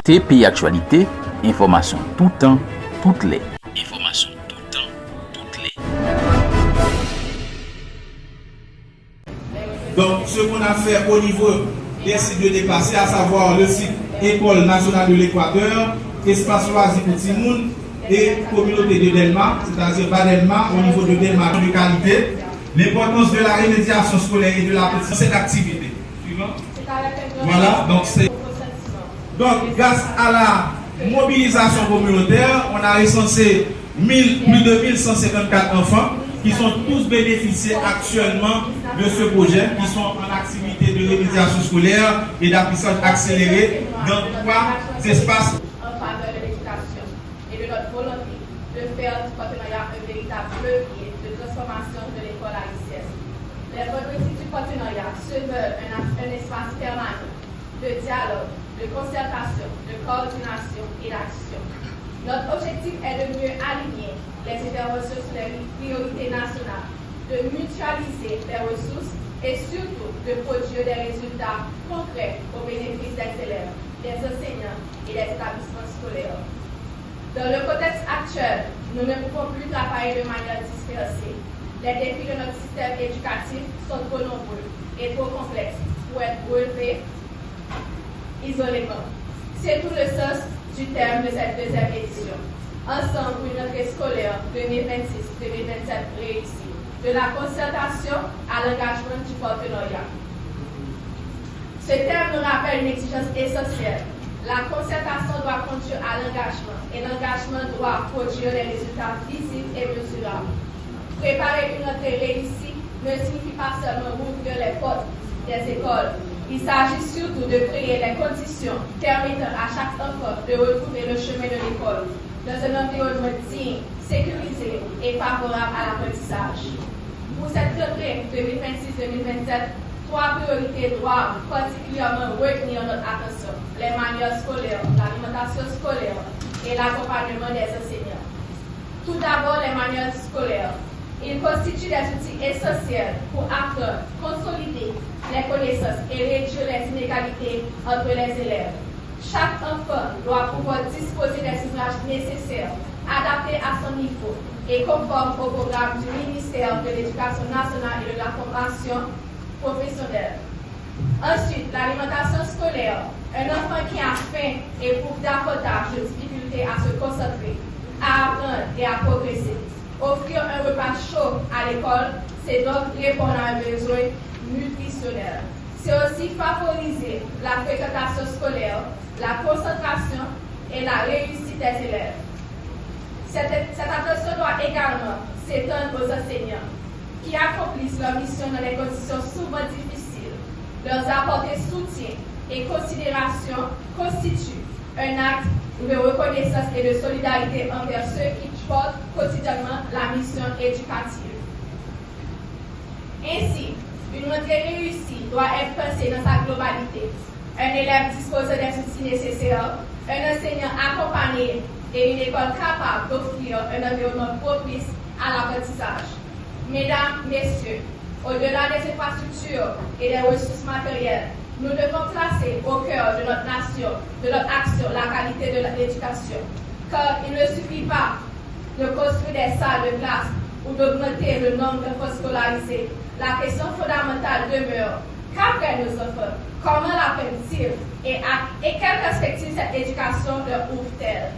TPI Actualité, information tout temps, toutes les. Information tout temps, toutes les. Donc, ce qu'on a fait au niveau des sites de déplacés, à savoir le site École nationale de l'Équateur, espace loisir pour Timoun et communauté de Delma, c'est-à-dire Badelma, au niveau de Delma de qualité, l'importance de la remédiation scolaire et de la petite cette activité. Suivant. Voilà, donc grâce à la mobilisation communautaire, on a recensé plus de 1154 enfants qui sont tous bénéficiés actuellement de ce projet, qui sont en activité de rémédiation scolaire et d'apprentissage accéléré dans 3 espaces. En faveur de l'éducation et de notre volonté de faire du partenariat un véritable levier de transformation de l'école haïtienne. Les objectifs du partenariat se veulent un espace permanent de dialogue, de concertation, de coordination et d'action. Notre objectif est de mieux aligner les interventions sur les priorités nationales, de mutualiser les ressources et surtout de produire des résultats concrets au bénéfice des élèves, des enseignants et des établissements scolaires. Dans le contexte actuel, nous ne pouvons plus travailler de manière dispersée. Les défis de notre système éducatif sont trop nombreux et trop complexes pour être relevés isolément. C'est tout le sens du terme de cette deuxième édition. Ensemble pour une rentrée scolaire 2026-2027 réussie, de la concertation à l'engagement du partenariat. Ce terme nous rappelle une exigence essentielle. La concertation doit conduire à l'engagement et l'engagement doit produire des résultats visibles et mesurables. Préparer une rentrée réussie ne signifie pas seulement ouvrir les portes des écoles. Il s'agit surtout de créer les conditions permettant à chaque enfant de retrouver le chemin de l'école dans un environnement digne, sécurisé et favorable à l'apprentissage. Pour cette rentrée 2026-2027, 3 priorités doivent particulièrement retenir notre attention: les manuels scolaires, l'alimentation scolaire et l'accompagnement des enseignants. Tout d'abord, les manuels scolaires. Ils constituent des outils essentiels pour apprendre, consolider les connaissances et réduire les inégalités entre les élèves. Chaque enfant doit pouvoir disposer des ouvrages nécessaires, adaptés à son niveau et conformes au programme du ministère de l'Éducation nationale et de la formation professionnelle. Ensuite, l'alimentation scolaire. Un enfant qui a faim éprouve davantage de difficultés à se concentrer, à apprendre et à progresser. Offrir un repas chaud à l'école, c'est donc répondre à un besoin nutritionnel. C'est aussi favoriser la fréquentation scolaire, la concentration et la réussite des élèves. Cette attention doit également s'étendre aux enseignants qui accomplissent leur mission dans des conditions souvent difficiles. Leur apporter soutien et considération constitue un acte de reconnaissance et de solidarité envers ceux qui portent quotidiennement la mission éducative. Ainsi, une rentrée réussie doit être pensée dans sa globalité. Un élève disposant des outils nécessaires, un enseignant accompagné et une école capable d'offrir un environnement propice à l'apprentissage. Mesdames, Messieurs, au-delà des infrastructures et des ressources matérielles, nous devons placer au cœur de notre nation, de notre action, la qualité de l'éducation. Car il ne suffit pas de construire des salles de classe ou d'augmenter le nombre d'enfants scolarisés. La question fondamentale demeure: qu'après nos enfants? Comment l'apprennent-ils? Et quelle perspective cette éducation leur ouvre-t-elle?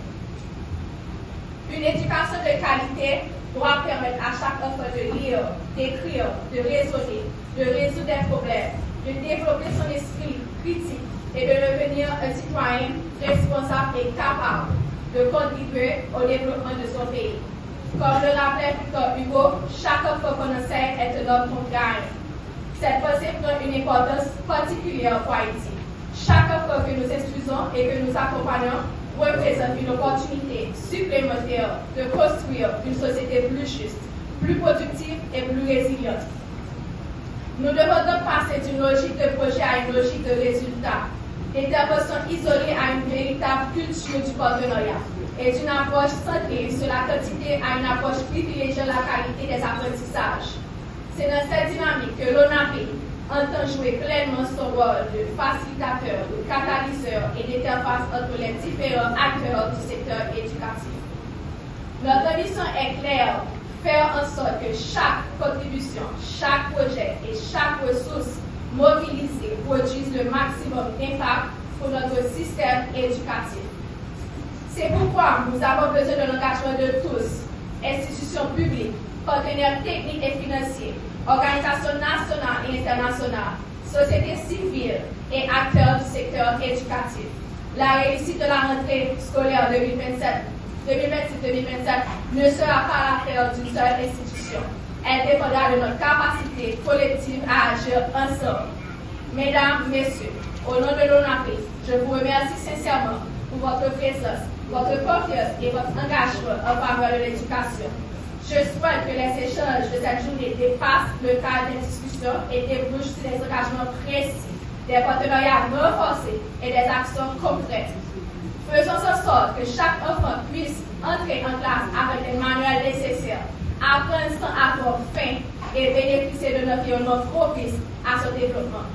Une éducation de qualité doit permettre à chaque enfant de lire, d'écrire, de raisonner, de résoudre des problèmes, de développer son esprit critique et de devenir un citoyen responsable et capable de contribuer au développement de son pays. Comme le rappelait Victor Hugo, chaque enfant qu'on enseigne est un homme qu'on gagne. Cette pensée prend une importance particulière pour Haïti. Chaque enfant que nous instruisons et que nous accompagnons représente une opportunité supplémentaire de construire une société plus juste, plus productive et plus résiliente. Nous devons donc passer d'une logique de projet à une logique de résultat, d'intervention isolée à une véritable culture du partenariat et d'une approche centrée sur la quantité à une approche privilégiant la qualité des apprentissages. C'est dans cette dynamique que l'ONAP, entend jouer pleinement son rôle de facilitateur, de catalyseur et d'interface entre les différents acteurs du secteur éducatif. Notre mission est claire, faire en sorte que chaque contribution, chaque projet et chaque ressource mobilisée produise le maximum d'impact pour notre système éducatif. C'est pourquoi nous avons besoin de l'engagement de tous, institutions publiques, partenaires techniques et financiers, organisations nationales et internationales, société civile et acteurs du secteur éducatif. La réussite de la rentrée scolaire 2026-2027 ne sera pas l'affaire d'une seule institution. Elle dépendra de notre capacité collective à agir ensemble. Mesdames, Messieurs, au nom de l'ONAPES, je vous remercie sincèrement pour votre présence, votre confiance et votre engagement en faveur de l'éducation. Je souhaite que les échanges de cette journée dépassent le cadre des discussions et débouchent sur des engagements précis, des partenariats renforcés et des actions concrètes. Faisons en sorte que chaque enfant puisse entrer en classe avec les manuels nécessaires, apprendre sans avoir faim et bénéficier d'un environnement propice à son développement.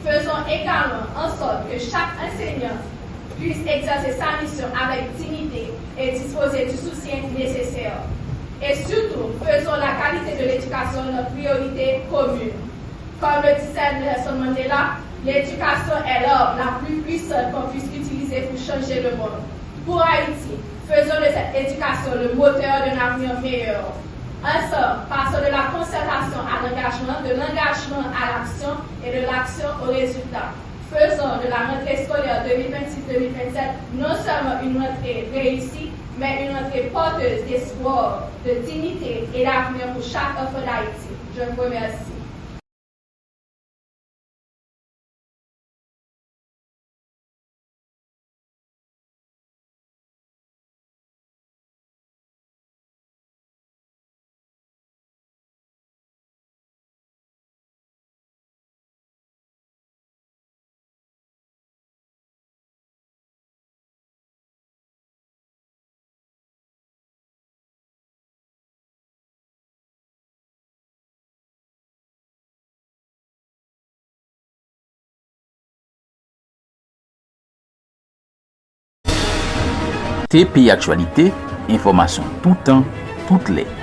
Faisons également en sorte que chaque enseignant puisse exercer sa mission avec dignité et disposer du soutien nécessaire. Et surtout, faisons la qualité de l'éducation notre priorité commune. Comme le disait Nelson Mandela, l'éducation est l'arme la plus puissante qu'on puisse utiliser pour changer le monde. Pour Haïti, faisons de cette éducation le moteur d'un avenir meilleur. Ensemble, passons de la concertation à l'engagement, de l'engagement à l'action et de l'action au résultat. Faisons de la rentrée scolaire 2026-2027 non seulement une rentrée réussie, mais une rentrée porteuse d'espoir, de dignité et d'avenir pour chaque enfant d'Haïti. Je vous remercie. TPI Actualité, information tout temps, toutes les.